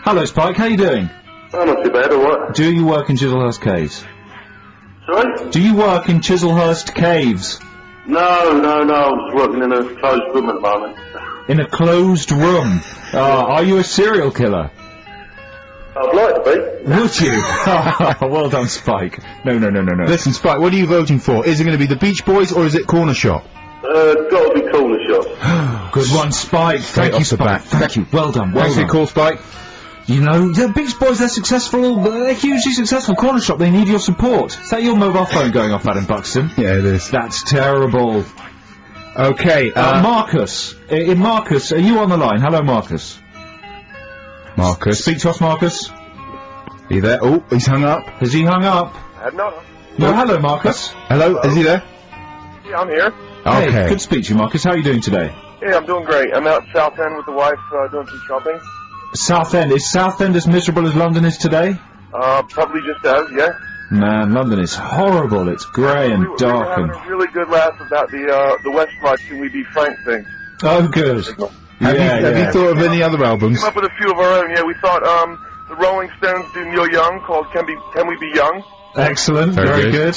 Hello, Spike. How you doing? Oh, not too bad, or what? Do you work in Chislehurst Caves? Sorry? Do you work in Chislehurst Caves? No, I'm just working in a closed room at the moment. In a closed room? Are you a serial killer? I'd like to be. Would you? Well done, Spike. No. Listen, Spike, what are you voting for? Is it going to be the Beach Boys or is it Corner Shop? It's got to be Corner Shop. Good one, Spike. Thank you, Spike. Thank you. Well done. Thanks for your call, Spike. You know, the Beach Boys, they're successful, they're hugely successful. Corner Shop, they need your support. Is that your mobile phone going off, Adam Buxton? Yeah, it is. That's terrible. Okay, Marcus. Marcus, are you on the line? Hello, Marcus. Marcus. Speak to us, Marcus. Are you there? Oh, he's hung up. Has he hung up? No. No, hello, Marcus. Hello, is he there? Yeah, I'm here. Hey, Okay. good to speak to you, Marcus. How are you doing today? Yeah, I'm doing great. I'm out South End with the wife doing some shopping. Southend. Is Southend as miserable as London is today? Probably just as, yeah. Man, London is horrible. It's grey and dark We were having a really good laugh about the West Front Can We Be Frank thing. Oh, good. Have you thought of any other albums? Came up with a few of our own, yeah. We thought the Rolling Stones do Neil Young called Can We Be Young? Excellent, very good.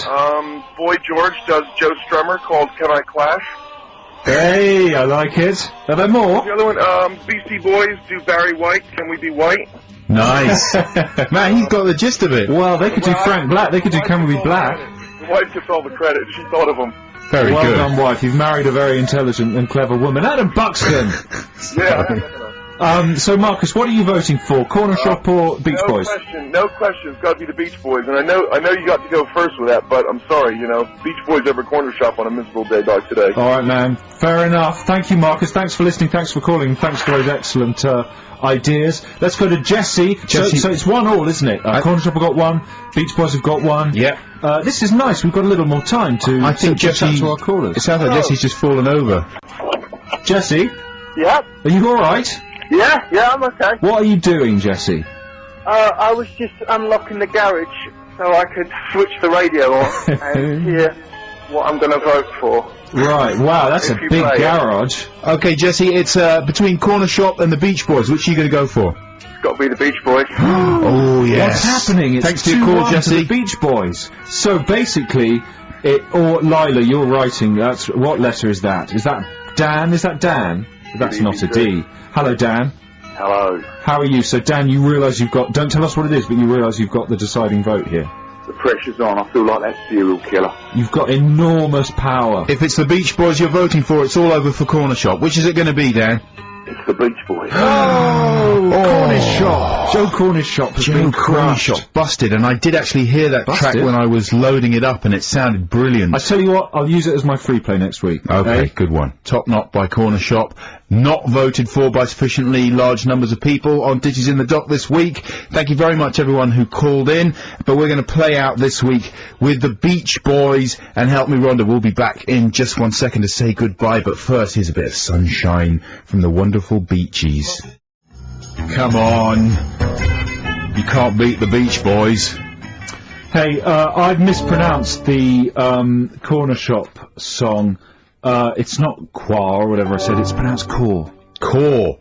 Boy George does Joe Strummer called Can I Clash? Hey, I like it. Are there more? The other one, Beastie Boys do Barry White, Can We Be White? Nice. Man, he's got the gist of it. Well, they could do Frank Black, they could do Can We Be Black. The wife gets all the credit, she thought of them. Very well good. done, wife. You've married a very intelligent and clever woman. Adam Buxton! Yeah. So Marcus, what are you voting for? Corner Shop or Beach Boys? No question, it's got to be the Beach Boys, and I know you got to go first with that, but I'm sorry, you know, Beach Boys over Corner Shop on a miserable day like today. Alright, man. Fair enough. Thank you, Marcus. Thanks for listening, thanks for calling, thanks for those excellent ideas. Let's go to Jesse. So it's 1-1, isn't it? Corner Shop have got 1, Beach Boys have got 1. Yeah. This is nice, we've got a little more time to chat to our callers. It sounds like Jesse's just fallen over. Jesse? Yeah? Are you alright? Yeah, I'm okay. What are you doing, Jesse? I was just unlocking the garage so I could switch the radio on and hear what I'm going to vote for. Right, wow, that's a If you big play it. garage. Okay, Jesse, it's between Corner Shop and the Beach Boys. Which are you going to go for? It's got to be the Beach Boys. Oh, yes. What's happening? It's Thanks to your call, 2-1 Jesse. to the Beach Boys. So basically, or Lila, you're writing. That's what letter is that? Is that Dan? Is that Dan? That's not a D. Hello, Dan. Hello. How are you? So Dan, you realise you've got. Don't tell us what it is, but you realise you've got the deciding vote here. The pressure's on. I feel like that serial killer. You've got enormous power. If it's the Beach Boys you're voting for, it's all over for Corner Shop. Which is it going to be, Dan? It's the Beach Boys. Cornish Shop. Joe Cornish Shop has been Cornish crushed. Shop busted, and I did actually hear that track Busted? when I was loading it up, and it sounded brilliant. I tell you what, I'll use it as my free play next week. Okay, good one. Top Knot by Corner Shop. Not voted for by sufficiently large numbers of people on Digits in the Dock this week. Thank you very much, everyone who called in. But we're going to play out this week with the Beach Boys and Help Me Rhonda. We'll be back in just 1 second to say goodbye. But first, here's a bit of sunshine from the wonderful Beachies. Come on. You can't beat the Beach Boys. Hey, I've mispronounced the Corner Shop song. It's not Qua or whatever I said, it's pronounced Core. Core?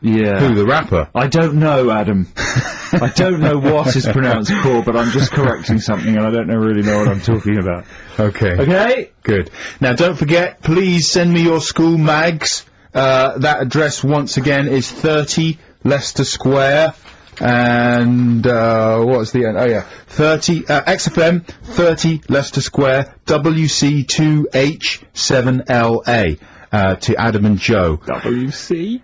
Yeah. Who, the rapper? I don't know, Adam. I don't know what is pronounced Core, but I'm just correcting something and I don't really know what I'm talking about. Okay. Okay? Good. Now, don't forget, please send me your school mags. That address, once again, is 30 Leicester Square. And, what's the end? Oh, yeah. 30, XFM, 30 Leicester Square, WC2H7LA, to Adam and Joe. WC?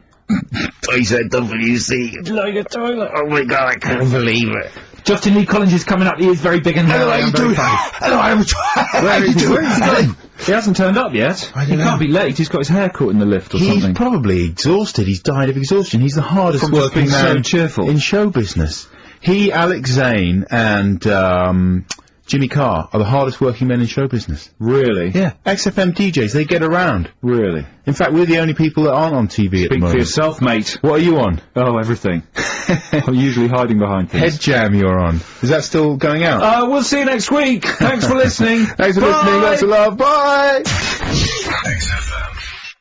I said WC. Like a toilet. Oh my God, I can't believe it. Justin Lee Collins is coming up. He is very big and Hello, hairy. how you doing? Hello, how you doing? He hasn't turned up yet. He can't be late. He's got his hair caught in the lift or He's something. probably exhausted. He's died of exhaustion. He's the hardest From just working being so man cheerful. in show business. He, Alex Zane, and Jimmy Carr are the hardest working men in show business. Really? Yeah. XFM DJs, they get around. Really? In fact, we're the only people that aren't on TV at the Speak for moment. yourself, mate. What are you on? Oh, everything. I'm usually hiding behind things. Head Jam you're on. Is that still going out? We'll see you next week. Thanks for listening. Thanks for listening. Lots of love. Bye! XFM.